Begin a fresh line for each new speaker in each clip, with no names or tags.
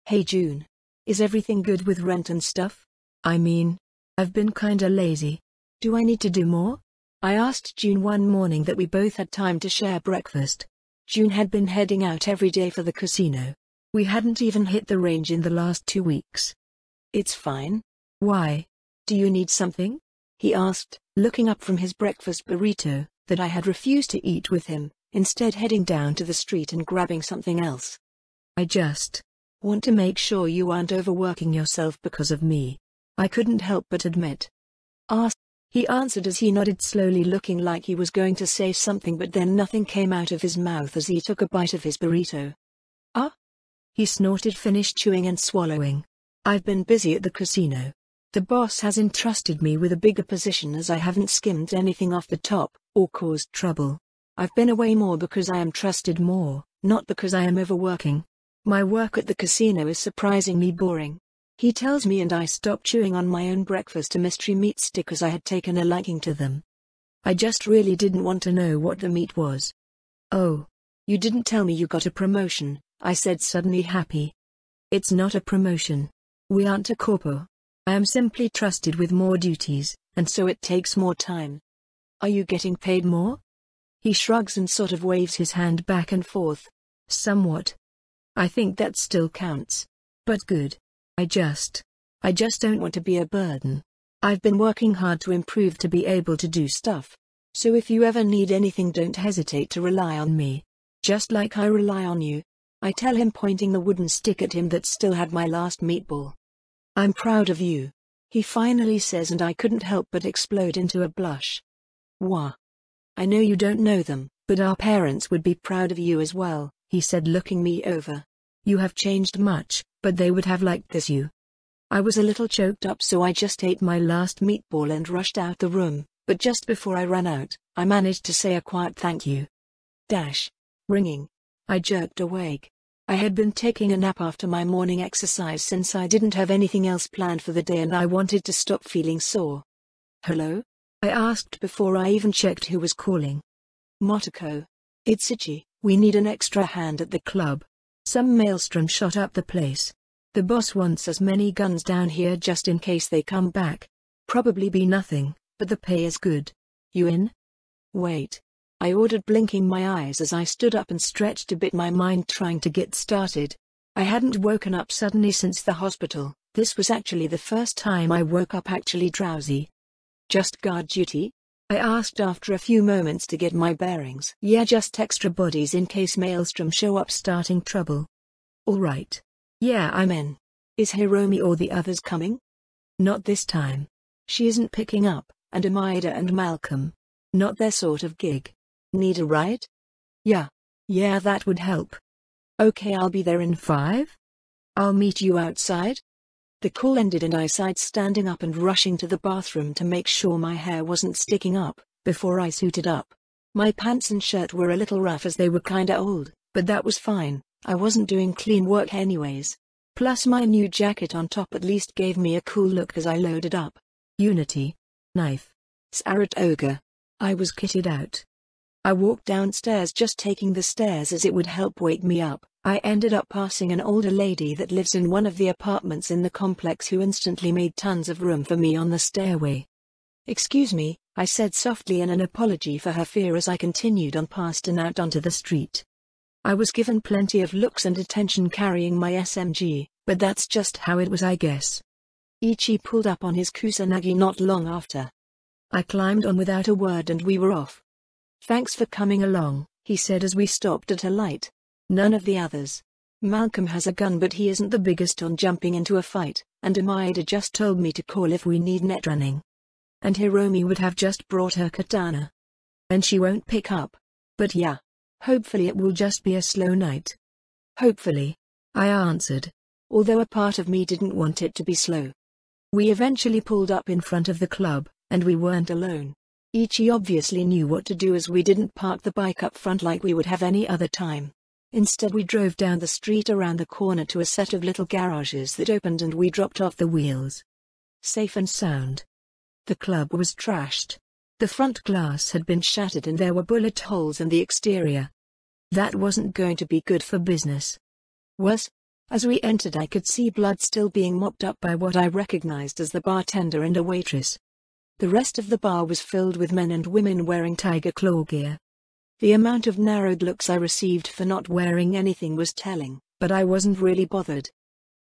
Hey June. Is everything good with rent and stuff?
I mean, I've been kinda lazy.
Do I need to do more? I asked June one morning that we both had time to share breakfast. June had been heading out every day for the casino. We hadn't even hit the range in the last 2 weeks. It's fine.
Why?
Do you need something? He asked, looking up from his breakfast burrito, that I had refused to eat with him, instead heading down to the street and grabbing something else.
I just want to make sure you aren't overworking yourself because of me.
I couldn't help but admit. He answered as he nodded slowly, looking like he was going to say something, but then nothing came out of his mouth as he took a bite of his burrito.
Ah? He snorted, finished chewing and swallowing.
I've been busy at the casino. The boss has entrusted me with a bigger position as I haven't skimmed anything off the top, or caused trouble. I've been away more because I am trusted more, not because I am overworking. My work at the casino is surprisingly boring. He tells me, and I stop chewing on my own breakfast a mystery meat stick as I had taken a liking to them. I just really didn't want to know what the meat was.
Oh.
You didn't tell me you got a promotion, I said, suddenly happy.
It's not a promotion. We aren't a corpo. I am simply trusted with more duties,
and so it takes more time. Are you getting paid more? He shrugs and sort of waves his hand back and forth.
Somewhat.
I think that still counts.
But good. I just
don't want to be a burden. I've been working hard to improve to be able to do stuff. So if you ever need anything, don't hesitate to rely on me. Just like I rely on you. I tell him, pointing the wooden stick at him that still had my last meatball. I'm proud of you. He finally says, and I couldn't help but explode into a blush. Wah. I know you don't know them, but our parents would be proud of you as well, he said, looking me over. You have changed much, but they would have liked this you. I was a little choked up, so I just ate my last meatball and rushed out the room, but just before I ran out, I managed to say a quiet thank you. Ringing. I jerked awake. I had been taking a nap after my morning exercise since I didn't have anything else planned for the day and I wanted to stop feeling sore. Hello? I asked before I even checked who was calling. Motoko. It's Ichi. We need an extra hand at the club. Some maelstrom shot up the place. The boss wants as many guns down here just in case they come back. Probably be nothing, but the pay is good. You in? Wait. I ordered, blinking my eyes as I stood up and stretched a bit, my mind trying to get started. I hadn't woken up suddenly since the hospital. This was actually the first time I woke up actually drowsy. Just guard duty? I asked after a few moments to get my bearings. Yeah, just extra bodies in case maelstrom show up starting trouble. All right. Yeah, I'm in. Is Hiromi or the others coming? Not this time. She isn't picking up, and Amida and Malcolm. Not their sort of gig. Need a ride? Yeah, that would help. Okay, I'll be there in 5. I'll meet you outside. The call ended and I sighed, standing up and rushing to the bathroom to make sure my hair wasn't sticking up, before I suited up. My pants and shirt were a little rough as they were kinda old, but that was fine, I wasn't doing clean work anyways. Plus my new jacket on top at least gave me a cool look as I loaded up.
Unity. Knife.
Saratoga. I was kitted out. I walked downstairs, just taking the stairs as it would help wake me up. I ended up passing an older lady that lives in one of the apartments in the complex who instantly made tons of room for me on the stairway. Excuse me, I said softly in an apology for her fear as I continued on past and out onto the street. I was given plenty of looks and attention carrying my SMG, but that's just how it was, I guess. Ichi pulled up on his Kusanagi not long after. I climbed on without a word and we were off. Thanks for coming along, he said as we stopped at a light. None of the others. Malcolm has a gun but he isn't the biggest on jumping into a fight, and Amida just told me to call if we need net running. And Hiromi would have just brought her katana. And she won't pick up. But yeah. Hopefully it will just be a slow night. Hopefully. I answered. Although a part of me didn't want it to be slow. We eventually pulled up in front of the club, and we weren't alone. Ichi obviously knew what to do as we didn't park the bike up front like we would have any other time. Instead we drove down the street around the corner to a set of little garages that opened and we dropped off the wheels. Safe and sound. The club was trashed. The front glass had been shattered and there were bullet holes in the exterior. That wasn't going to be good for business. Was? As we entered, I could see blood still being mopped up by what I recognized as the bartender and a waitress. The rest of the bar was filled with men and women wearing tiger claw gear. The amount of narrowed looks I received for not wearing anything was telling, but I wasn't really bothered.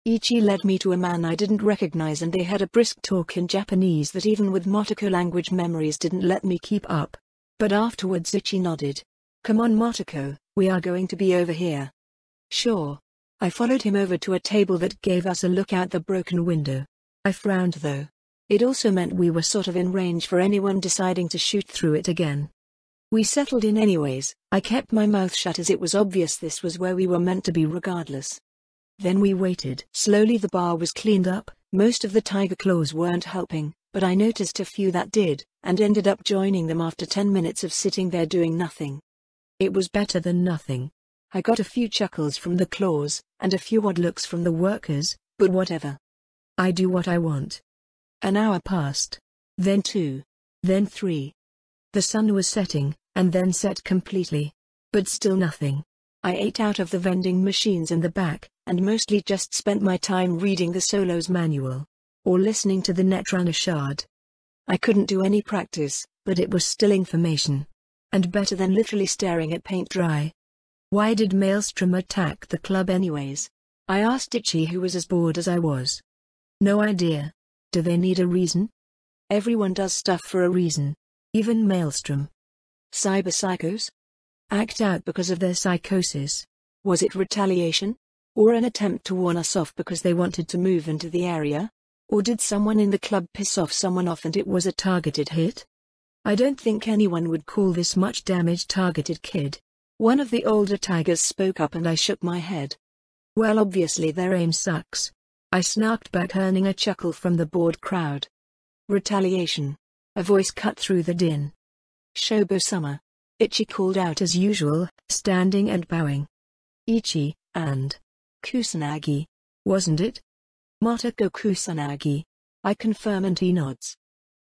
Ichi led me to a man I didn't recognize, and they had a brisk talk in Japanese that even with Motoko language memories didn't let me keep up. But afterwards Ichi nodded. "Come on Motoko, we are going to be over here." "Sure." I followed him over to a table that gave us a look out the broken window. I frowned though. It also meant we were sort of in range for anyone deciding to shoot through it again. We settled in anyways. I kept my mouth shut as it was obvious this was where we were meant to be regardless. Then we waited. Slowly the bar was cleaned up. Most of the tiger claws weren't helping, but I noticed a few that did, and ended up joining them after 10 minutes of sitting there doing nothing. It was better than nothing. I got a few chuckles from the claws, and a few odd looks from the workers, but whatever. I do what I want. An hour passed. Then 2. Then 3. The sun was setting, and then set completely. But still nothing. I ate out of the vending machines in the back, and mostly just spent my time reading the Solo's manual. Or listening to the Netrunner shard. I couldn't do any practice, but it was still information. And better than literally staring at paint dry. Why did Maelstrom attack the club anyways? I asked Ichi, who was as bored as I was. No idea. Do they need a reason? Everyone does stuff for a reason. Even Maelstrom. Cyber psychos? Act out because of their psychosis. Was it retaliation? Or an attempt to warn us off because they wanted to move into the area? Or did someone in the club piss off someone off and it was a targeted hit? I don't think anyone would call this much damage targeted, kid. One of the older tigers spoke up and I shook my head. Well, obviously their aim sucks. I snarked back, earning a chuckle from the bored crowd. Retaliation. A voice cut through the din. Shobo-sama. Ichi called out as usual, standing and bowing. Ichi, and Kusanagi, wasn't it? Motoko Kusanagi. I confirm and he nods.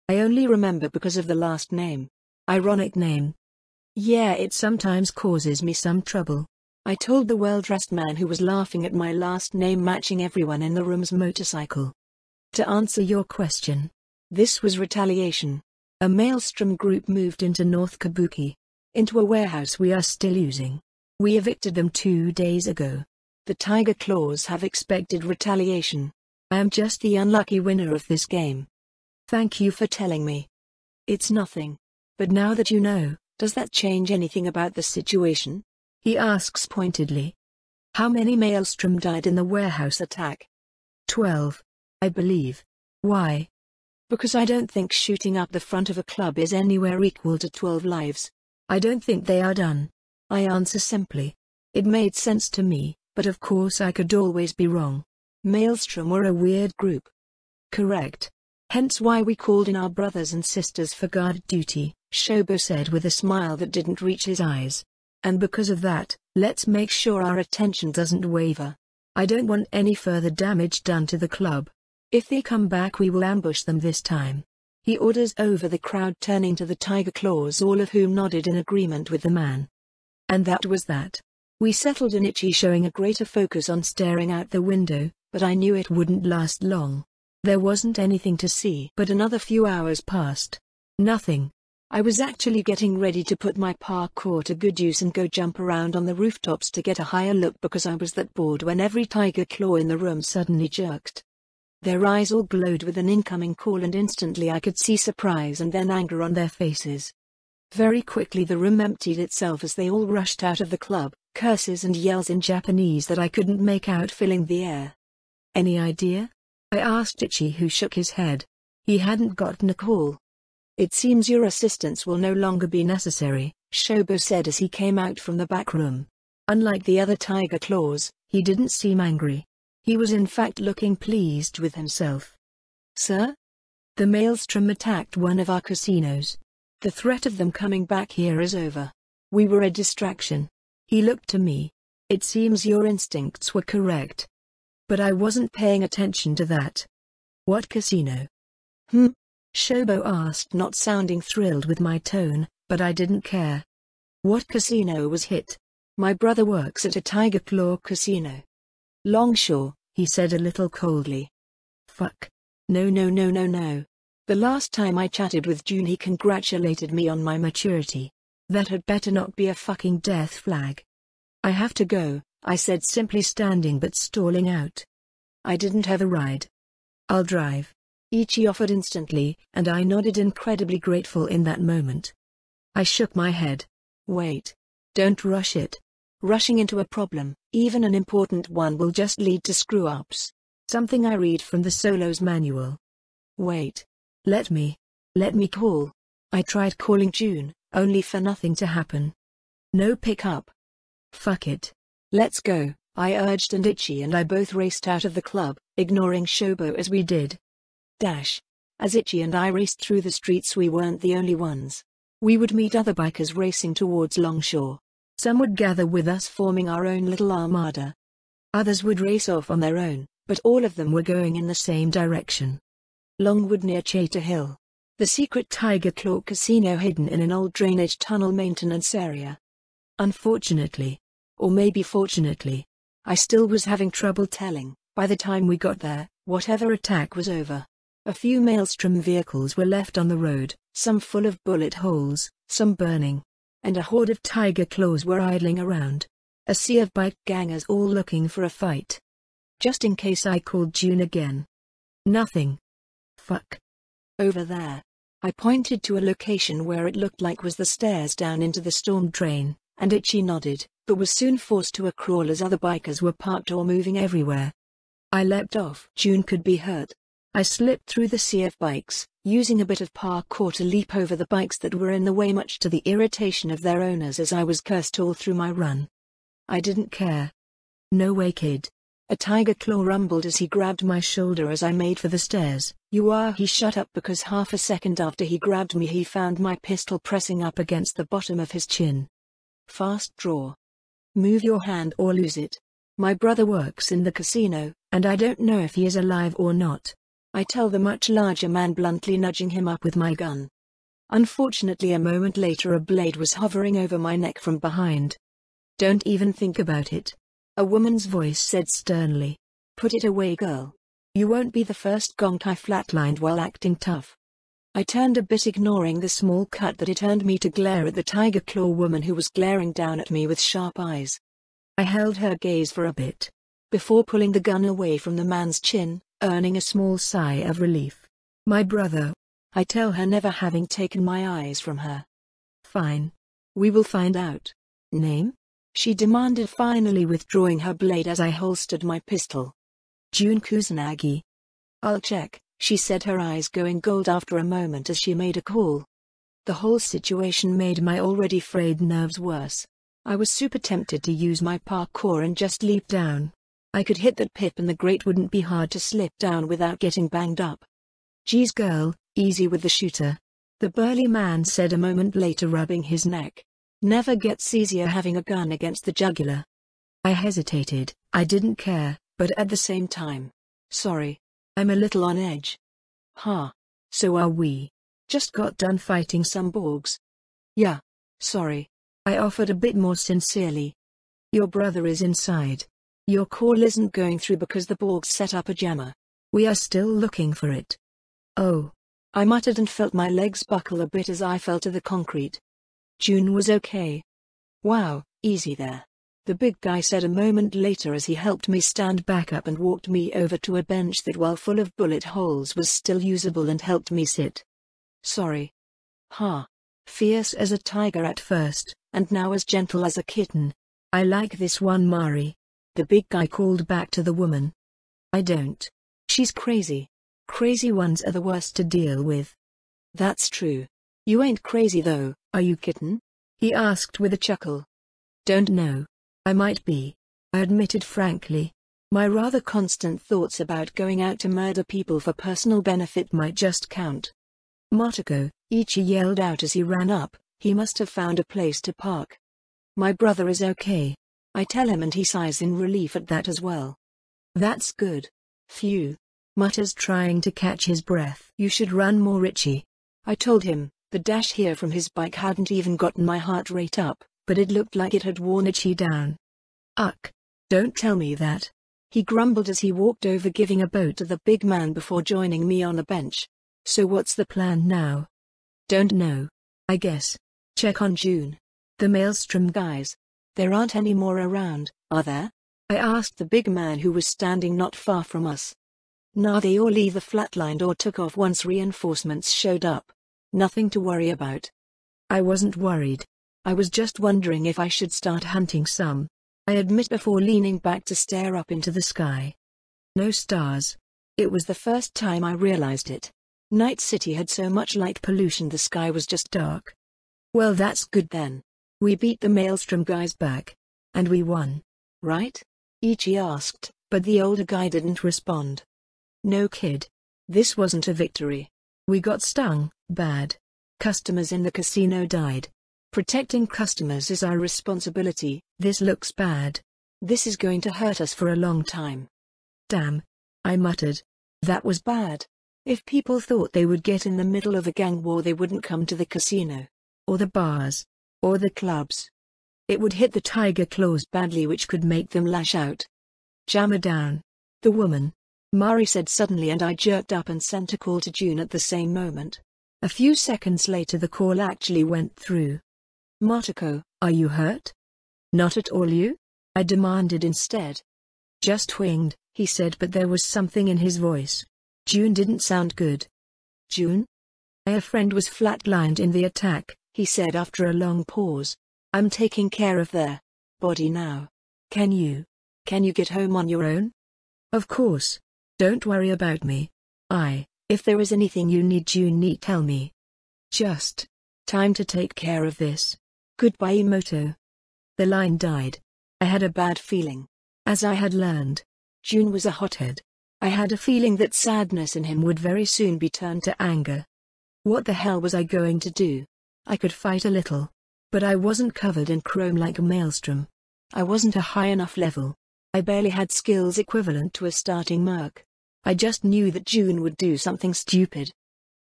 I only remember because of the last name. Ironic name. Yeah, it sometimes causes me some trouble. I told the well-dressed man who was laughing at my last name matching everyone in the room's motorcycle. To answer your question, this was retaliation. A Maelstrom group moved into North Kabuki. Into a warehouse we are still using. We evicted them 2 days ago. The Tiger Claws have expected retaliation. I am just the unlucky winner of this game. Thank you for telling me. It's nothing. But now that you know, does that change anything about the situation? He asks pointedly. How many Maelstrom died in the warehouse attack? 12. I believe. Why? Because I don't think shooting up the front of a club is anywhere equal to 12 lives. I don't think they are done. I answer simply. It made sense to me, but of course I could always be wrong. Maelstrom were a weird group. Correct. Hence why we called in our brothers and sisters for guard duty, Shobo said with a smile that didn't reach his eyes. And because of that, let's make sure our attention doesn't waver. I don't want any further damage done to the club. If they come back we will ambush them this time. He orders over the crowd, turning to the Tiger Claws, all of whom nodded in agreement with the man. And that was that. We settled in, Ichi showing a greater focus on staring out the window, but I knew it wouldn't last long. There wasn't anything to see. But another few hours passed. Nothing. I was actually getting ready to put my parkour to good use and go jump around on the rooftops to get a higher look because I was that bored when every Tiger Claw in the room suddenly jerked. Their eyes all glowed with an incoming call and instantly I could see surprise and then anger on their faces. Very quickly the room emptied itself as they all rushed out of the club, curses and yells in Japanese that I couldn't make out filling the air. Any idea? I asked Ichi, who shook his head. He hadn't gotten a call. It seems your assistance will no longer be necessary, Shobo said as he came out from the back room. Unlike the other Tiger Claws, he didn't seem angry. He was in fact looking pleased with himself. Sir? The Maelstrom attacked one of our casinos. The threat of them coming back here is over. We were a distraction. He looked to me. It seems your instincts were correct. But I wasn't paying attention to that. What casino? Shobo asked, not sounding thrilled with my tone, but I didn't care. What casino was hit? My brother works at a Tiger Claw casino. Longshore, he said a little coldly. Fuck. No. The last time I chatted with June he congratulated me on my maturity. That had better not be a fucking death flag. I have to go, I said, simply standing but stalling out. I didn't have a ride. I'll drive. Ichi offered instantly, and I nodded, incredibly grateful in that moment. I shook my head. Wait. Don't rush it. Rushing into a problem, even an important one, will just lead to screw-ups. Something I read from the Solo's manual. Wait. Let me call. I tried calling June, only for nothing to happen. No pickup. Fuck it. Let's go, I urged, and Ichi and I both raced out of the club, ignoring Shobo as we did. As Ichi and I raced through the streets, we weren't the only ones. We would meet other bikers racing towards Longshore. Some would gather with us, forming our own little armada. Others would race off on their own, but all of them were going in the same direction. Longwood near Chater Hill. The secret Tiger Claw casino hidden in an old drainage tunnel maintenance area. Unfortunately, or maybe fortunately, I still was having trouble telling. By the time we got there, whatever attack was over. A few Maelstrom vehicles were left on the road, some full of bullet holes, some burning. And a horde of Tiger Claws were idling around. A sea of bike gangers all looking for a fight. Just in case I called June again. Nothing. Fuck. Over there. I pointed to a location where it looked like was the stairs down into the storm drain, and Ichi nodded, but was soon forced to a crawl as other bikers were parked or moving everywhere. I leapt off. June could be hurt. I slipped through the sea of bikes, using a bit of parkour to leap over the bikes that were in the way, much to the irritation of their owners, as I was cursed all through my run. I didn't care. No way, kid. A Tiger Claw rumbled as he grabbed my shoulder as I made for the stairs. You are. He shut up because half a second after he grabbed me he found my pistol pressing up against the bottom of his chin. Fast draw. Move your hand or lose it. My brother works in the casino, and I don't know if he is alive or not. I tell the much larger man, bluntly nudging him up with my gun. Unfortunately, a moment later a blade was hovering over my neck from behind. Don't even think about it. A woman's voice said sternly. Put it away, girl. You won't be the first gonk. I flatlined while acting tough. I turned a bit, ignoring the small cut that it earned me to glare at the Tiger Claw woman who was glaring down at me with sharp eyes. I held her gaze for a bit, before pulling the gun away from the man's chin, earning a small sigh of relief. My brother. I tell her, never having taken my eyes from her. Fine. We will find out. Name? She demanded, finally withdrawing her blade as I holstered my pistol. June Kusanagi. I'll check, she said, her eyes going gold after a moment as she made a call. The whole situation made my already frayed nerves worse. I was super tempted to use my parkour and just leap down. I could hit that pip and the grate wouldn't be hard to slip down without getting banged up. Geez girl, easy with the shooter. The burly man said a moment later, rubbing his neck. Never gets easier having a gun against the jugular. I hesitated. I didn't care, but at the same time. Sorry. I'm a little on edge. Huh. So are we. Just got done fighting some Borgs. Yeah. Sorry. I offered a bit more sincerely. Your brother is inside. Your call isn't going through because the Borgs set up a jammer. We are still looking for it. Oh. I muttered and felt my legs buckle a bit as I fell to the concrete. June was okay. Wow, easy there. The big guy said a moment later as he helped me stand back up and walked me over to a bench that, while full of bullet holes, was still usable, and helped me sit. Sorry. Ha. Fierce as a tiger at first, and now as gentle as a kitten. I like this one, Mari. The big guy called back to the woman. I don't. She's crazy. Crazy ones are the worst to deal with. That's true. You ain't crazy though, are you, kitten? He asked with a chuckle. Don't know. I might be. I admitted frankly. My rather constant thoughts about going out to murder people for personal benefit might just count. Motoko, Ichi yelled out as he ran up. He must have found a place to park. My brother is okay. I tell him, and he sighs in relief at that as well. That's good. Phew. Mutters, trying to catch his breath. You should run more, Ichi. I told him. The dash here from his bike hadn't even gotten my heart rate up, but it looked like it had worn Ichi down. Uck. Don't tell me that. He grumbled as he walked over, giving a boat to the big man before joining me on a bench.
So what's the plan now?
Don't know.
I guess.
Check on June.
The Maelstrom
Guys. There aren't any more around, are there? I asked the big man who was standing not far from us. Nah, they all either flatlined or took off once reinforcements showed up. Nothing to worry about.
I wasn't worried. I was just wondering if I should start hunting some. I admit before leaning back to stare up into the sky. No stars.
It was the first time I realized it. Night City had so much light pollution the sky was just dark.
Well, that's good
then.
We beat the Maelstrom guys back. And we won.
Right? Ichi asked, but the older guy didn't respond.
No kid.
This wasn't a victory.
We got stung, bad. Customers in the casino died.
Protecting customers is our responsibility.
This looks bad.
This is going to hurt us for a long time.
Damn. I muttered.
That was bad. If people thought they would get in the middle of a gang war, they wouldn't come to the casino.
Or the bars.
Or the clubs.
It would hit the tiger claws badly, which could make them lash out.
Jam her down.
The woman.
Mari said suddenly, and I jerked up and sent a call to June at the same moment.
A few seconds later the call actually went through.
Motoko,
are you hurt? Not at all, you? I demanded instead. Just winged, he said, but there was something in his voice. June didn't sound good.
June?
A friend was flatlined in the attack,
he said after a long pause. I'm taking care of their body now.
Can you
get home on your own?
Of course. Don't worry about me. If there is anything you need, June, tell me. Just time to take care of this. Goodbye, Emoto. The line died. I had a bad feeling. As I had learned, June was a hothead. I had a feeling that sadness in him would very soon be turned to anger. What the hell was I going to do? I could fight a little. But I wasn't covered in chrome like a Maelstrom. I wasn't a high enough level. I barely had skills equivalent to a starting merc. I just knew that June would do something stupid.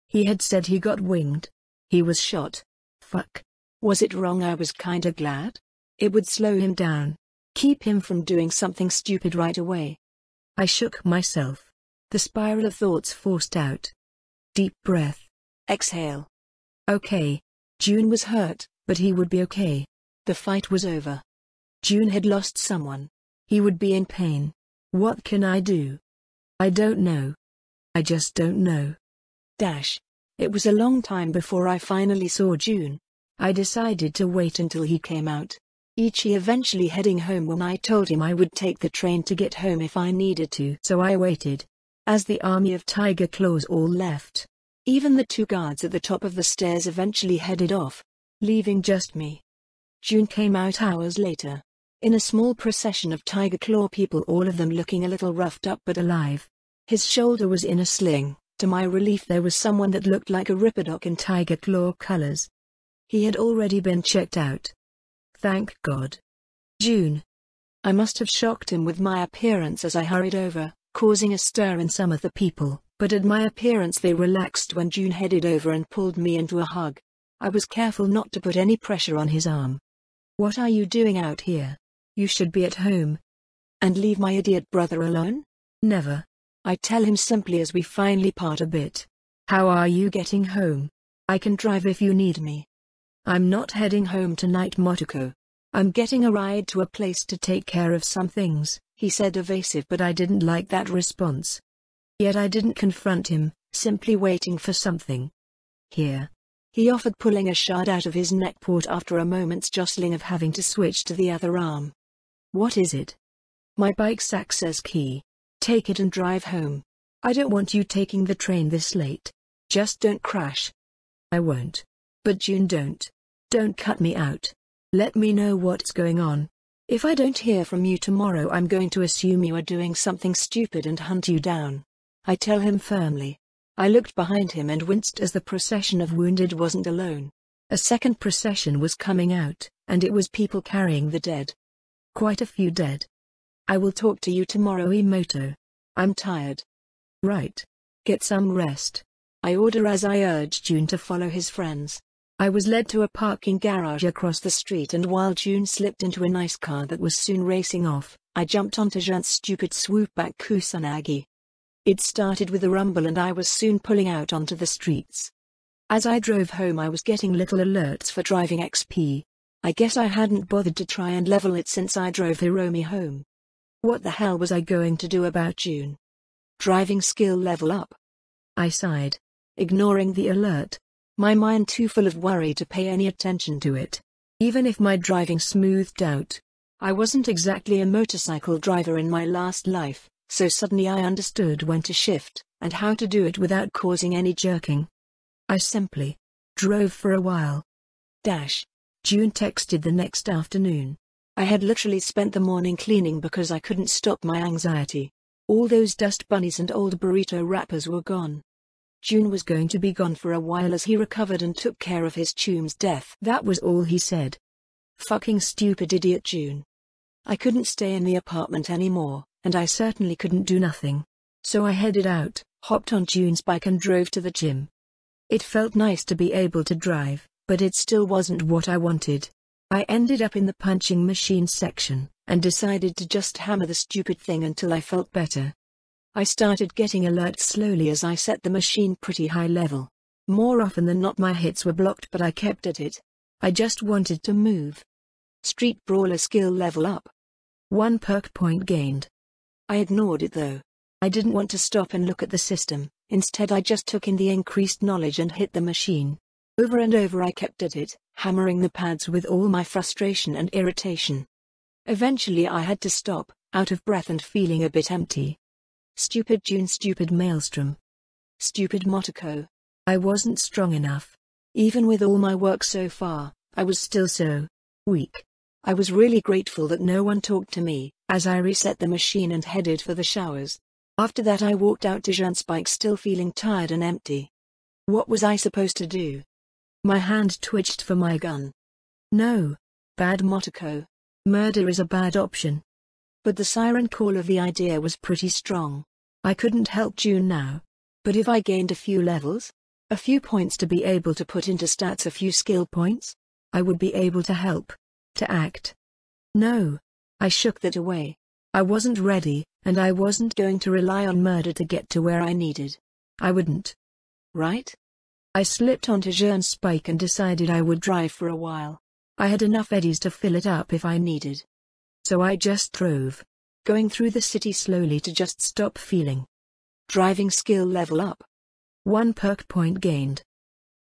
He had said he got winged. He was shot. Fuck. Was it wrong? I was kinda glad. It would slow him down. Keep him from doing something stupid right away. I shook myself. The spiral of thoughts forced out. Deep breath. Exhale. Okay. June was hurt, but he would be okay. The fight was over. June had lost someone. He would be in pain. What can I do? I don't know. I just don't know. It was a long time before I finally saw June. I decided to wait until he came out. Ichi eventually heading home when I told him I would take the train to get home if I needed to. So I waited. As the army of tiger claws all left. Even the two guards at the top of the stairs eventually headed off, leaving just me. June came out hours later. In a small procession of tiger claw people, all of them looking a little roughed up but alive. His shoulder was in a sling. To my relief, there was someone that looked like a Ripperdoc in tiger claw colors. He had already been checked out. Thank God. June. I must have shocked him with my appearance as I hurried over, causing a stir in some of the people, but at my appearance they relaxed when June headed over and pulled me into a hug. I was careful not to put any pressure on his arm. What are you doing out here? You should be at home. And leave my idiot brother alone? Never. I tell him simply as we finally part a bit. How are you getting home? I can drive if you need me. I'm not heading home tonight, Motoko. I'm getting a ride to a place to take care of some things, he said, evasive, but I didn't like that response. Yet I didn't confront him, simply waiting for something. Here. He offered, pulling a shard out of his neck port after a moment's jostling of having to switch to the other arm. What is it? My bike's access key. Take it and drive home. I don't want you taking the train this late. Just don't crash. I won't. But June, don't cut me out. Let me know what's going on. If I don't hear from you tomorrow, I'm going to assume you are doing something stupid and hunt you down. I tell him firmly. I looked behind him and winced as the procession of wounded wasn't alone. A second procession was coming out, and it was people carrying the dead. Quite a few dead. I will talk to you tomorrow, Emoto. I'm tired. Right. Get some rest. I order as I urge June to follow his friends. I was led to a parking garage across the street, and while June slipped into a nice car that was soon racing off,
I jumped onto Junt's stupid swoopback Kusanagi. It started with a rumble and I was soon pulling out onto the streets. As I drove home I was getting little alerts for driving XP. I guess I hadn't bothered to try and level it since I drove Hiromi home. What the hell was I going to do about June? Driving skill level up? I sighed, ignoring the alert, my mind too full of worry to pay any attention to it. Even if my driving smoothed out, I wasn't exactly a motorcycle driver in my last life, so suddenly I understood when to shift, and how to do it without causing any jerking. I simply drove for a while. June texted the next afternoon. I had literally spent the morning cleaning because I couldn't stop my anxiety. All those dust bunnies and old burrito wrappers were gone. June was going to be gone for a while as he recovered and took care of his chum's death. That was all he said. Fucking stupid idiot June. I couldn't stay in the apartment anymore, and I certainly couldn't do nothing. So I headed out, hopped on June's bike and drove to the gym. It felt nice to be able to drive, but it still wasn't what I wanted. I ended up in the punching machine section, and decided to just hammer the stupid thing until I felt better. I started getting alerts slowly as I set the machine pretty high level. More often than not my hits were blocked but I kept at it. I just wanted to move. Street Brawler skill level up. 1 perk point gained. I ignored it though. I didn't want to stop and look at the system, instead I just took in the increased knowledge and hit the machine. Over and over I kept at it, hammering the pads with all my frustration and irritation. Eventually I had to stop, out of breath and feeling a bit empty. Stupid June, stupid Maelstrom. Stupid Motoko. I wasn't strong enough. Even with all my work so far, I was still so weak. I was really grateful that no one talked to me, as I reset the machine and headed for the showers. After that I walked out to Junt's bike still feeling tired and empty. What was I supposed to do? My hand twitched for my gun. No. Bad Motoko. Murder is a bad option. But the siren call of the idea was pretty strong. I couldn't help June now. But if I gained a few levels, a few points to be able to put into stats, a few skill points, I would be able to help. To act. No. I shook that away. I wasn't ready, and I wasn't going to rely on murder to get to where I needed. I wouldn't. Right? I slipped onto June's bike and decided I would drive for a while. I had enough eddies to fill it up if I needed. So I just drove, going through the city slowly to just stop feeling. Driving skill level up. 1 perk point gained.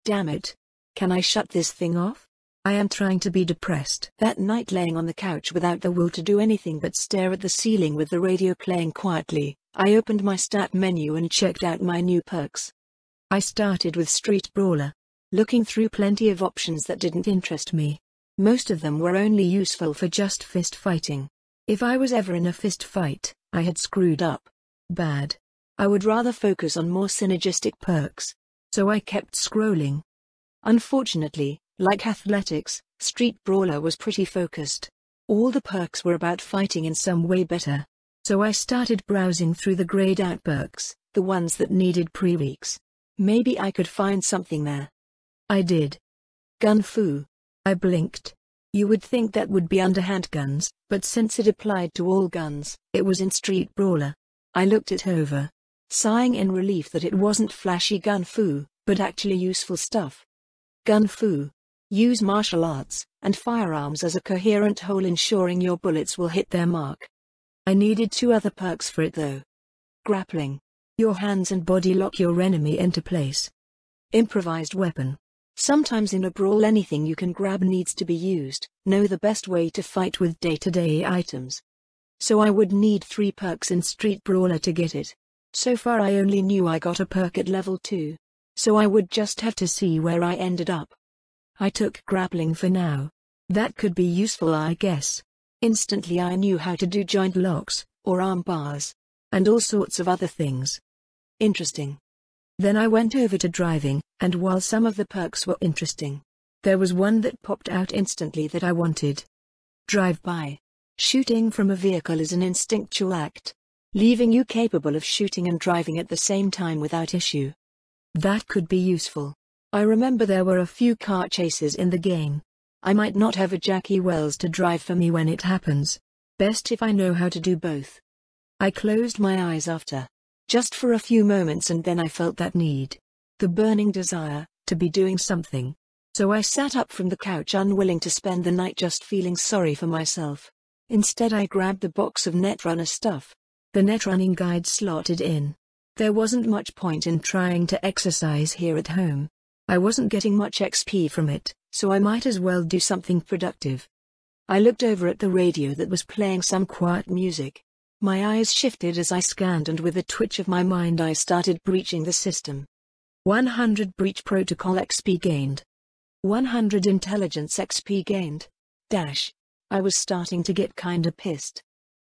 Damn it. Can I shut this thing off? I am trying to be depressed. That night laying on the couch without the will to do anything but stare at the ceiling with the radio playing quietly, I opened my stat menu and checked out my new perks. I started with Street Brawler, looking through plenty of options that didn't interest me. Most of them were only useful for just fist fighting. If I was ever in a fist fight, I had screwed up. Bad. I would rather focus on more synergistic perks. So I kept scrolling. Unfortunately, like athletics, Street Brawler was pretty focused. All the perks were about fighting in some way better. So I started browsing through the grayed out perks, the ones that needed prereqs. Maybe I could find something there. I did. Gun Fu. I blinked. You would think that would be under handguns, but since it applied to all guns, it was in Street Brawler. I looked it over, sighing in relief that it wasn't flashy Gun Fu, but actually useful stuff. Gun Fu. Use martial arts and firearms as a coherent whole, ensuring your bullets will hit their mark. I needed 2 other perks for it though. Grappling. Your hands and body lock your enemy into place. Improvised weapon. Sometimes in a brawl anything you can grab needs to be used. Know the best way to fight with day-to-day items. So I would need 3 perks in Street Brawler to get it. So far I only knew I got a perk at level 2. So I would just have to see where I ended up. I took grappling for now. That could be useful I guess. Instantly I knew how to do joint locks, or arm bars, and all sorts of other things. Interesting. Then I went over to driving, and while some of the perks were interesting, there was one that popped out instantly that I wanted. Drive-by. Shooting from a vehicle is an instinctual act, leaving you capable of shooting and driving at the same time without issue. That could be useful. I remember there were a few car chases in the game. I might not have a Jackie Wells to drive for me when it happens. Best if I know how to do both. I closed my eyes after. Just for a few moments, and then I felt that need. The burning desire, to be doing something. So I sat up from the couch, unwilling to spend the night just feeling sorry for myself. Instead I grabbed the box of Netrunner stuff. The netrunning guide slotted in. There wasn't much point in trying to exercise here at home. I wasn't getting much XP from it, so I might as well do something productive. I looked over at the radio that was playing some quiet music. My eyes shifted as I scanned, and with a twitch of my mind I started breaching the system. 100 breach protocol XP gained. 100 intelligence XP gained. I was starting to get kinda pissed.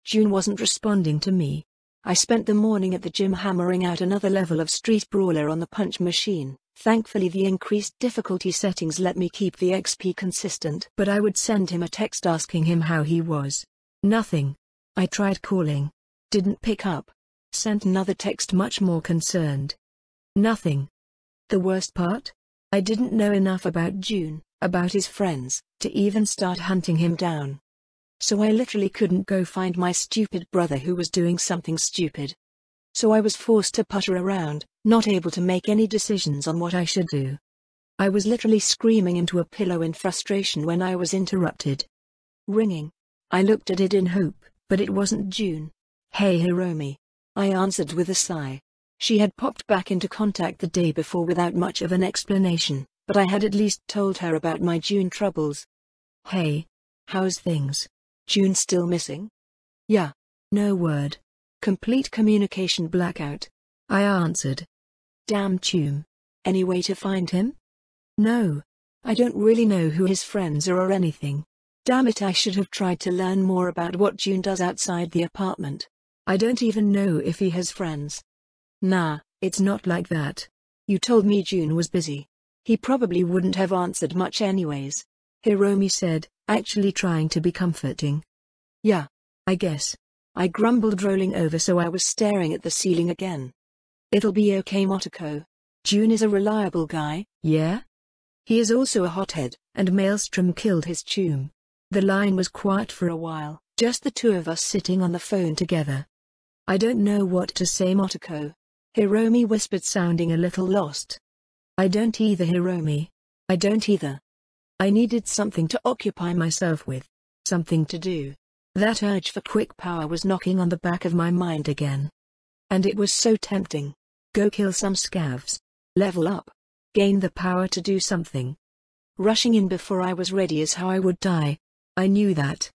June wasn't responding to me. I spent the morning at the gym hammering out another level of Street Brawler on the punch machine. Thankfully the increased difficulty settings let me keep the XP consistent, but I would send him a text asking him how he was. Nothing. I tried calling. Didn't pick up. Sent another text much more concerned. Nothing. The worst part? I didn't know enough about June, about his friends, to even start hunting him down. So I literally couldn't go find my stupid brother who was doing something stupid. So I was forced to putter around, not able to make any decisions on what I should do. I was literally screaming into a pillow in frustration when I was interrupted. Ringing. I looked at it in hope, but it wasn't June. "Hey Hiromi," I answered with a sigh. She had popped back into contact the day before without much of an explanation, but I had at least told her about my June troubles. "Hey. How's things? June still missing?" "Yeah." No word. Complete communication blackout. I answered. "Damn Tune. Any way to find him?" "No. I don't really know who his friends are or anything. Damn it, I should have tried to learn more about what June does outside the apartment. I don't even know if he has friends." "Nah, it's not like that. You told me June was busy. He probably wouldn't have answered much anyways," Hiromi said, actually trying to be comforting. "Yeah, I guess," I grumbled, rolling over so I was staring at the ceiling again. "It'll be okay, Motoko. June is a reliable guy, yeah? He is also a hothead, and Maelstrom killed his tomb." The line was quiet for a while, just the two of us sitting on the phone together. "I don't know what to say, Motoko," Hiromi whispered, sounding a little lost. "I don't either, Hiromi. I don't either. I needed something to occupy myself with. Something to do." That urge for quick power was knocking on the back of my mind again. And it was so tempting. Go kill some scavs. Level up. Gain the power to do something. Rushing in before I was ready is how I would die. I knew that.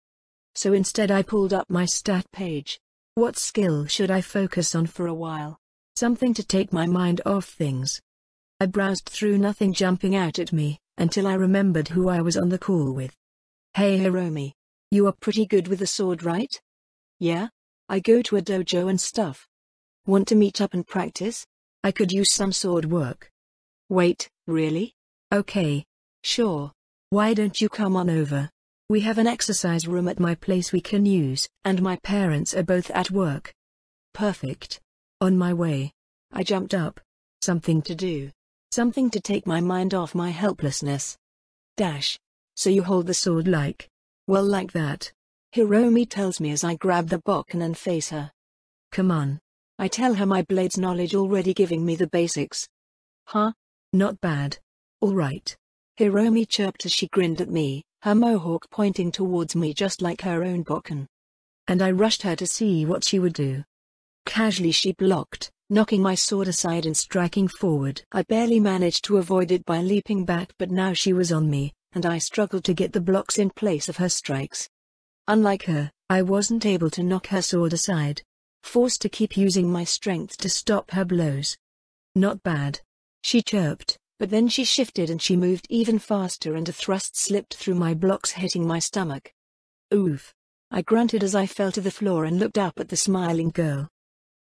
So instead I pulled up my stat page. What skill should I focus on for a while? Something to take my mind off things. I browsed through, nothing jumping out at me, until I remembered who I was on the call with. "Hey Hiromi. You are pretty good with the sword, right?" "Yeah. I go to a dojo and stuff." "Want to meet up and practice? I could use some sword work." "Wait, really? Okay. Sure. Why don't you come on over? We have an exercise room at my place we can use, and my parents are both at work." "Perfect. On my way." I jumped up. Something to do. Something to take my mind off my helplessness. So you hold the sword like? Well, like that. Hiromi tells me as I grab the bokken and face her. "Come on." I tell her, my blade's knowledge already giving me the basics. "Huh? Not bad. All right." Hiromi chirped as she grinned at me, her mohawk pointing towards me just like her own bokken. And I rushed her to see what she would do. Casually she blocked, knocking my sword aside and striking forward. I barely managed to avoid it by leaping back, but now she was on me, and I struggled to get the blocks in place of her strikes. Unlike her, I wasn't able to knock her sword aside. Forced to keep using my strength to stop her blows. "Not bad," she chirped, but then she shifted and she moved even faster, and a thrust slipped through my blocks, hitting my stomach. "Oof." I grunted as I fell to the floor and looked up at the smiling girl.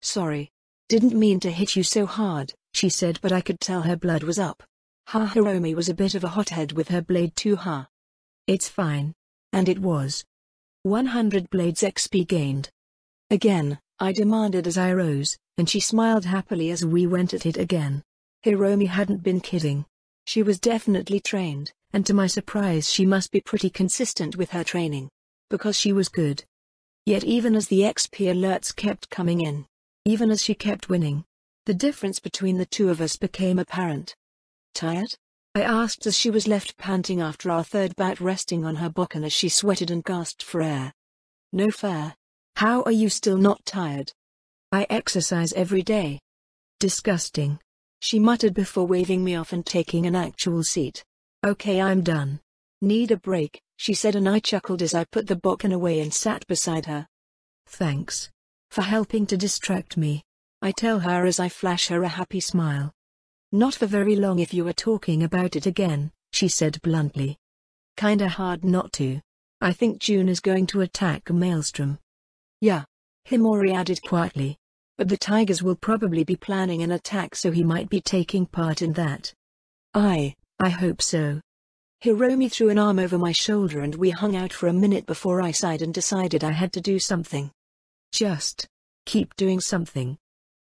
"Sorry. Didn't mean to hit you so hard," she said, but I could tell her blood was up. Ha, Hiromi was a bit of a hothead with her blade too, huh? "It's fine." And it was. 100 blades XP gained. Again, I demanded as I rose, and she smiled happily as we went at it again. Hiromi hadn't been kidding. She was definitely trained, and to my surprise she must be pretty consistent with her training. Because she was good. Yet even as the XP alerts kept coming in, even as she kept winning, the difference between the two of us became apparent. Tired? I asked as she was left panting after our third bout, resting on her bokken as she sweated and gasped for air. No fair. How are you still not tired? I exercise every day. Disgusting. She muttered before waving me off and taking an actual seat. Okay, I'm done. Need a break, she said, and I chuckled as I put the bokken away and sat beside her. Thanks. For helping to distract me, I tell her as I flash her a happy smile. Not for very long if you are talking about it again, she said bluntly. Kinda hard not to. I think June is going to attack Maelstrom. Yeah. Himori added quietly. But the Tigers will probably be planning an attack, so he might be taking part in that. I hope so. Hiromi threw an arm over my shoulder and we hung out for a minute before I sighed and decided I had to do something. Just keep doing something.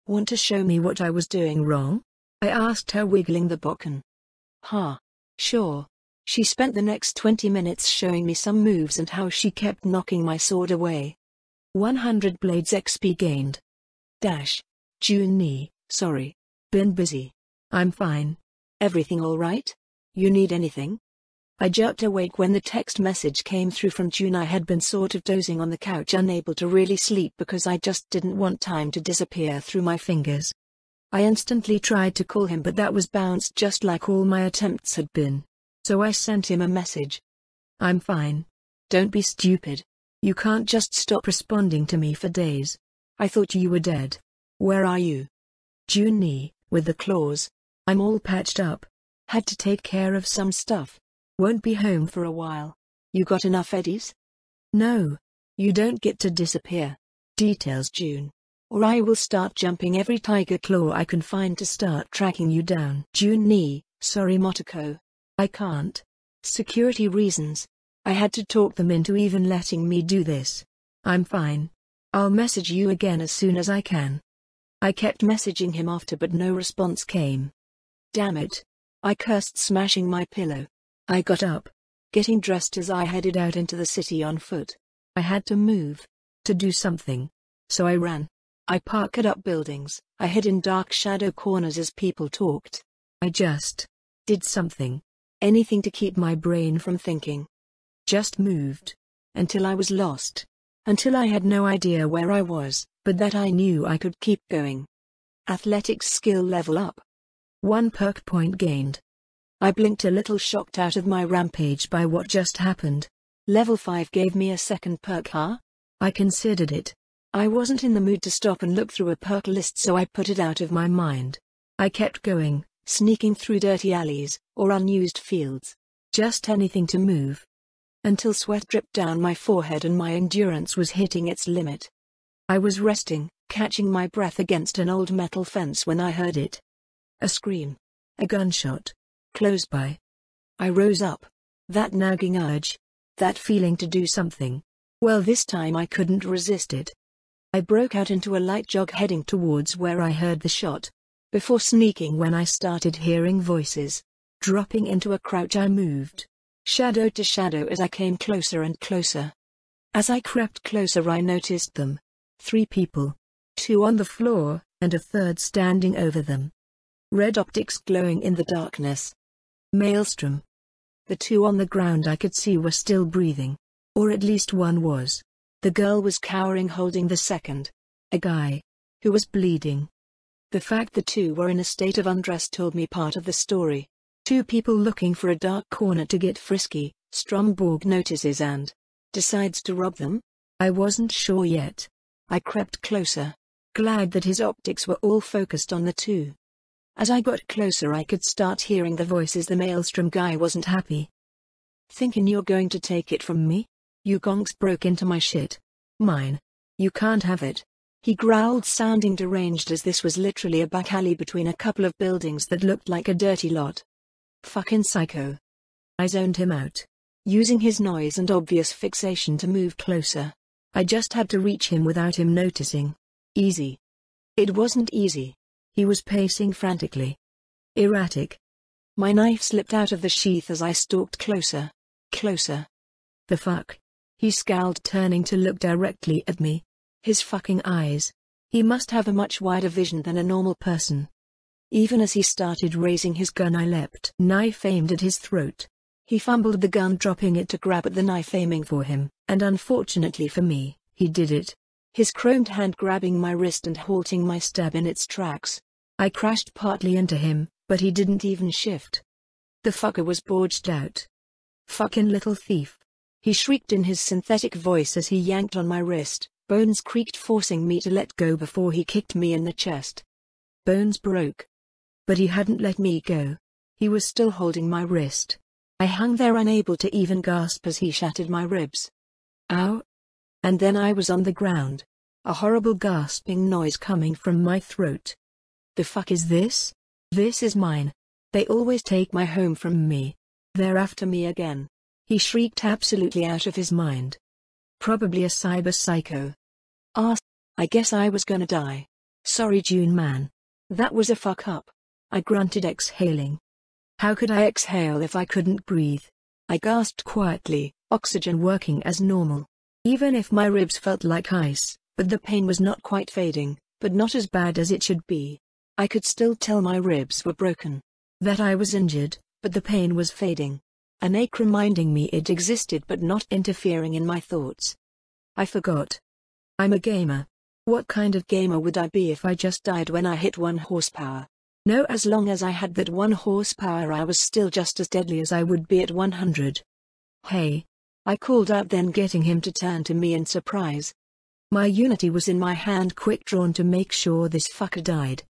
Want to show me what I was doing wrong? I asked her, wiggling the bokken. Sure. She spent the next 20 minutes showing me some moves and how she kept knocking my sword away. 100 blades XP gained. June, sorry. Been busy. I'm fine. Everything alright? You need anything? I jerked awake when the text message came through from June. I had been sort of dozing on the couch, unable to really sleep because I just didn't want time to disappear through my fingers. I instantly tried to call him, but that was bounced just like all my attempts had been. So I sent him a message. I'm fine. Don't be stupid. You can't just stop responding to me for days. I thought you were dead. Where are you? June, with the claws. I'm all patched up. Had to take care of some stuff. Won't be home for a while. You got enough eddies? No. You don't get to disappear. Details, June. Or I will start jumping every tiger claw I can find to start tracking you down. June, sorry Motoko. I can't. Security reasons. I had to talk them into even letting me do this. I'm fine. I'll message you again as soon as I can. I kept messaging him after, but no response came. Damn it. I cursed, smashing my pillow. I got up, getting dressed as I headed out into the city on foot. I had to move. To do something. So I ran. I parked up buildings. I hid in dark shadow corners as people talked. I just did something. Anything to keep my brain from thinking. Just moved. Until I was lost. Until I had no idea where I was, but that I knew I could keep going. Athletics skill level up. 1 perk point gained. I blinked a little, shocked out of my rampage by what just happened. Level 5 gave me a second perk, huh? I considered it. I wasn't in the mood to stop and look through a perk list, so I put it out of my mind. I kept going, sneaking through dirty alleys, or unused fields. Just anything to move. Until sweat dripped down my forehead and my endurance was hitting its limit. I was resting, catching my breath against an old metal fence when I heard it. A scream. A gunshot. Close by. I rose up. That nagging urge. That feeling to do something. Well, this time I couldn't resist it. I broke out into a light jog, heading towards where I heard the shot. Before sneaking when I started hearing voices. Dropping into a crouch, I moved. Shadow to shadow as I came closer and closer. As I crept closer, I noticed them. 3 people. 2 on the floor, and a third standing over them. Red optics glowing in the darkness. Maelstrom. The 2 on the ground I could see were still breathing. Or at least one was. The girl was cowering, holding the second. A guy. Who was bleeding. The fact the 2 were in a state of undress told me part of the story. 2 people looking for a dark corner to get frisky. Stromborg notices and decides to rob them? I wasn't sure yet. I crept closer. Glad that his optics were all focused on the 2. As I got closer, I could start hearing the voices. The Maelstrom guy wasn't happy. Thinking you're going to take it from me? You gonks broke into my shit. Mine. You can't have it. He growled, sounding deranged, as this was literally a back alley between a couple of buildings that looked like a dirty lot. Fucking psycho. I zoned him out. Using his noise and obvious fixation to move closer. I just had to reach him without him noticing. Easy. It wasn't easy. He was pacing frantically. Erratic. My knife slipped out of the sheath as I stalked closer. Closer. The fuck?
He scowled, turning to look directly at me. His fucking eyes. He must have a much wider vision than a normal person. Even as he started raising his gun, I leapt, knife aimed at his throat. He fumbled the gun, dropping it to grab at the knife aiming for him, and unfortunately for me, he did it. His chromed hand grabbing my wrist and halting my stab in its tracks. I crashed partly into him, but he didn't even shift. The fucker was gorged out. "Fucking little thief," he shrieked in his synthetic voice as he yanked on my wrist. Bones creaked, forcing me to let go before he kicked me in the chest. Bones broke. But he hadn't let me go. He was still holding my wrist. I hung there, unable to even gasp, as he shattered my ribs. Ow! And then I was on the ground. A horrible gasping noise coming from my throat. The fuck is this? This is mine. They always take my home from me. They're after me again. He shrieked, absolutely out of his mind. Probably a cyber psycho. I guess I was gonna die. Sorry, June man. That was a fuck up. I grunted, exhaling. How could I exhale if I couldn't breathe? I gasped quietly, oxygen working as normal. Even if my ribs felt like ice, but the pain was not quite fading, but not as bad as it should be. I could still tell my ribs were broken. That I was injured, but the pain was fading. An ache reminding me it existed but not interfering in my thoughts. I forgot. I'm a gamer. What kind of gamer would I be if I just died when I hit 1 horsepower? No, as long as I had that 1 horsepower, I was still just as deadly as I would be at 100. Hey! I called out, then getting him to turn to me in surprise. My Unity was in my hand, quick drawn to make sure this fucker died.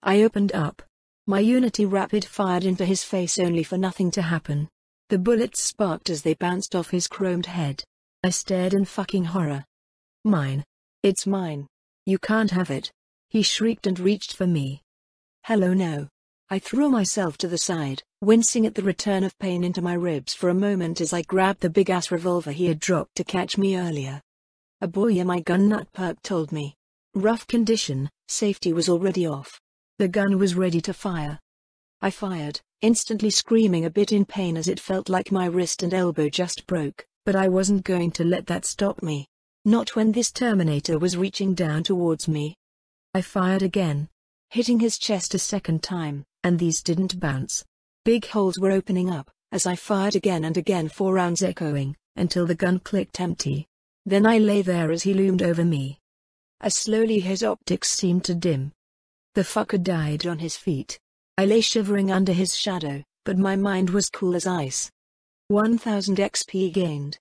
I opened up. My Unity rapid fired into his face, only for nothing to happen. The bullets sparked as they bounced off his chromed head. I stared in fucking horror. Mine. It's mine. You can't have it. He shrieked and reached for me. Hello, no. I threw myself to the side, wincing at the return of pain into my ribs for a moment as I grabbed the big-ass revolver he had dropped to catch me earlier. A boy, my gun nut perk told me. Rough condition, safety was already off. The gun was ready to fire. I fired, instantly screaming a bit in pain as it felt like my wrist and elbow just broke, but I wasn't going to let that stop me. Not when this Terminator was reaching down towards me. I fired again, hitting his chest a second time, and these didn't bounce. Big holes were opening up, as I fired again and again, 4 rounds echoing, until the gun clicked empty. Then I lay there as he loomed over me. As slowly his optics seemed to dim. The fucker died on his feet. I lay shivering under his shadow, but my mind was cool as ice. 1000 XP gained.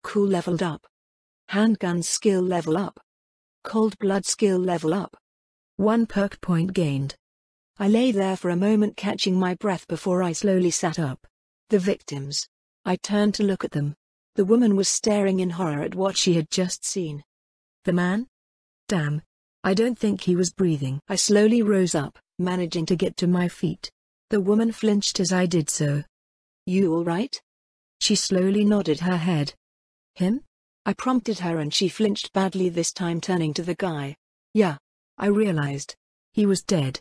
Cool leveled up. Handgun skill level up. Cold blood skill level up. 1 perk point gained. I lay there for a moment, catching my breath before I slowly sat up. The victims. I turned to look at them. The woman was staring in horror at what she had just seen. The man? Damn. I don't think he was breathing. I slowly rose up, managing to get to my feet. The woman flinched as I did so. You all right? She slowly nodded her head. Him? I prompted her, and she flinched badly, this time turning to the guy. Yeah. I realized. He was dead.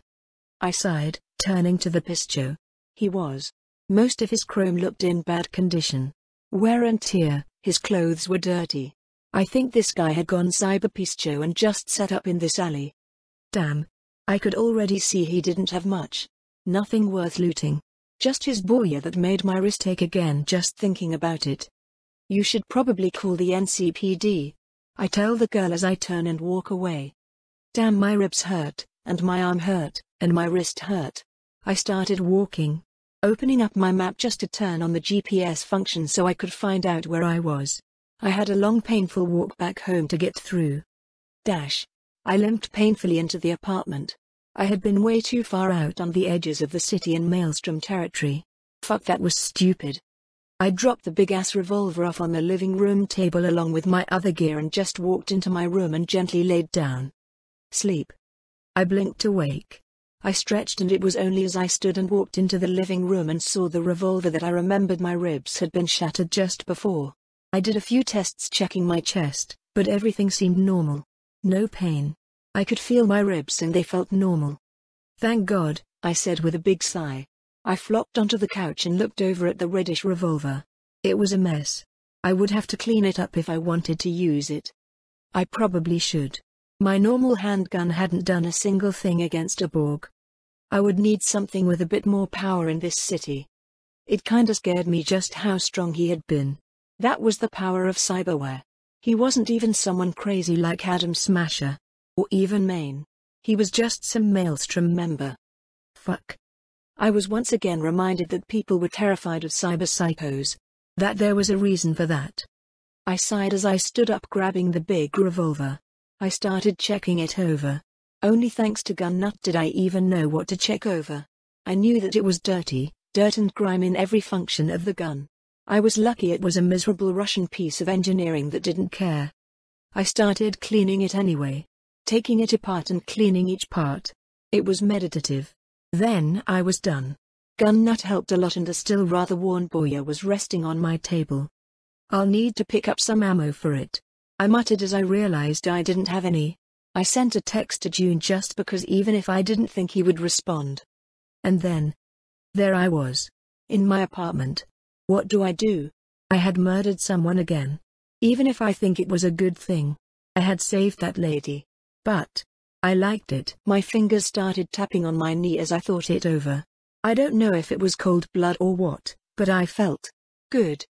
I sighed, turning to the Pisto. He was. Most of his chrome looked in bad condition. Wear and tear, his clothes were dirty. I think this guy had gone cyber Pisto and just set up in this alley. Damn. I could already see he didn't have much. Nothing worth looting. Just his booyah that made my wrist ache again just thinking about it. You should probably call the NCPD. I tell the girl as I turn and walk away. Damn, my ribs hurt, and my arm hurt, and my wrist hurt. I started walking, opening up my map just to turn on the GPS function so I could find out where I was. I had a long, painful walk back home to get through. I limped painfully into the apartment. I had been way too far out on the edges of the city in Maelstrom territory. Fuck, that was stupid. I dropped the big-ass revolver off on the living room table along with my other gear and just walked into my room and gently laid down. Sleep. I blinked awake. I stretched, and it was only as I stood and walked into the living room and saw the revolver that I remembered my ribs had been shattered just before. I did a few tests checking my chest, but everything seemed normal. No pain. I could feel my ribs and they felt normal. Thank God, I said with a big sigh. I flopped onto the couch and looked over at the reddish revolver. It was a mess.
I would have to clean it up if I wanted to use it. I probably should. My normal handgun hadn't done a single thing against a Borg. I would need something with a bit more power in this city. It kinda scared me just how strong he had been. That was the power of cyberware. He wasn't even someone crazy like Adam Smasher. Or even Maine. He was just some Maelstrom member. Fuck. I was once again reminded that people were terrified of cyber psychos. That there was a reason for that. I sighed as I stood up, grabbing the big revolver. I started checking it over. Only thanks to Gun Nut did I even know what to check over. I knew that it was dirty, dirt and grime in every function of the gun. I was lucky it was a miserable Russian piece of engineering that didn't care. I started cleaning it anyway. Taking it apart and cleaning each part. It was meditative. Then I was done. Gun Nut helped a lot and a still rather worn Boya was resting on my table. I'll need to pick up some ammo for it, I muttered as I realized I didn't have any. I sent a text to June just because, even if I didn't think he would respond. And then, there I was. In my apartment. What do I do? I had murdered someone again. Even if I think it was a good thing. I had saved that lady. But I liked it. My fingers started tapping on my knee as I thought it over. I don't know if it was cold blood or what, but I felt good.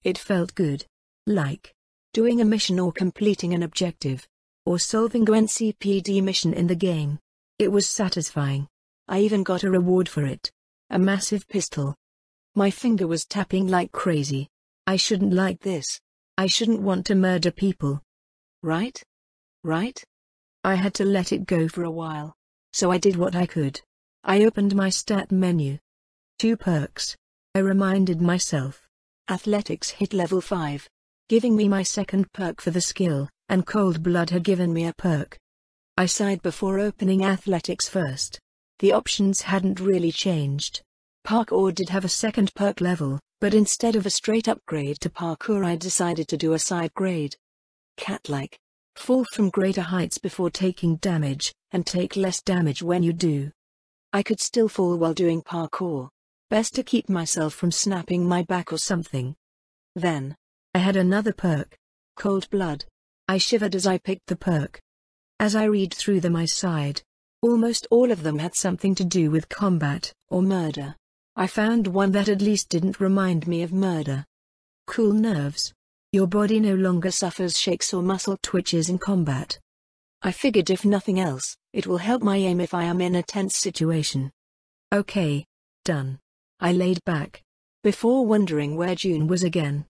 It felt good. Like doing a mission or completing an objective. Or solving an NCPD mission in the game. It was satisfying. I even got a reward for it. A massive pistol. My finger was tapping like crazy. I shouldn't like this. I shouldn't want to murder people. Right? Right? I had to let it go for a while. So I did what I could. I opened my stat menu. 2 perks. I reminded myself. Athletics hit level 5. Giving me my second perk for the skill, and Cold Blood had given me a perk. I sighed before opening athletics first. The options hadn't really changed. Parkour did have a second perk level, but instead of a straight upgrade to parkour I decided to do a side grade. Cat-like. Fall from greater heights before taking damage, and take less damage when you do. I could still fall while doing parkour. Best to keep myself from snapping my back or something. Then, I had another perk. Cold Blood. I shivered as I picked the perk. As I read through them I sighed. Almost all of them had something to do with combat, or murder. I found one that at least didn't remind me of murder. Cool Nerves. Your body no longer suffers shakes or muscle twitches in combat. I figured if nothing else, it will help my aim if I am in a tense situation. Okay. Done. I laid back. Before wondering where June was again.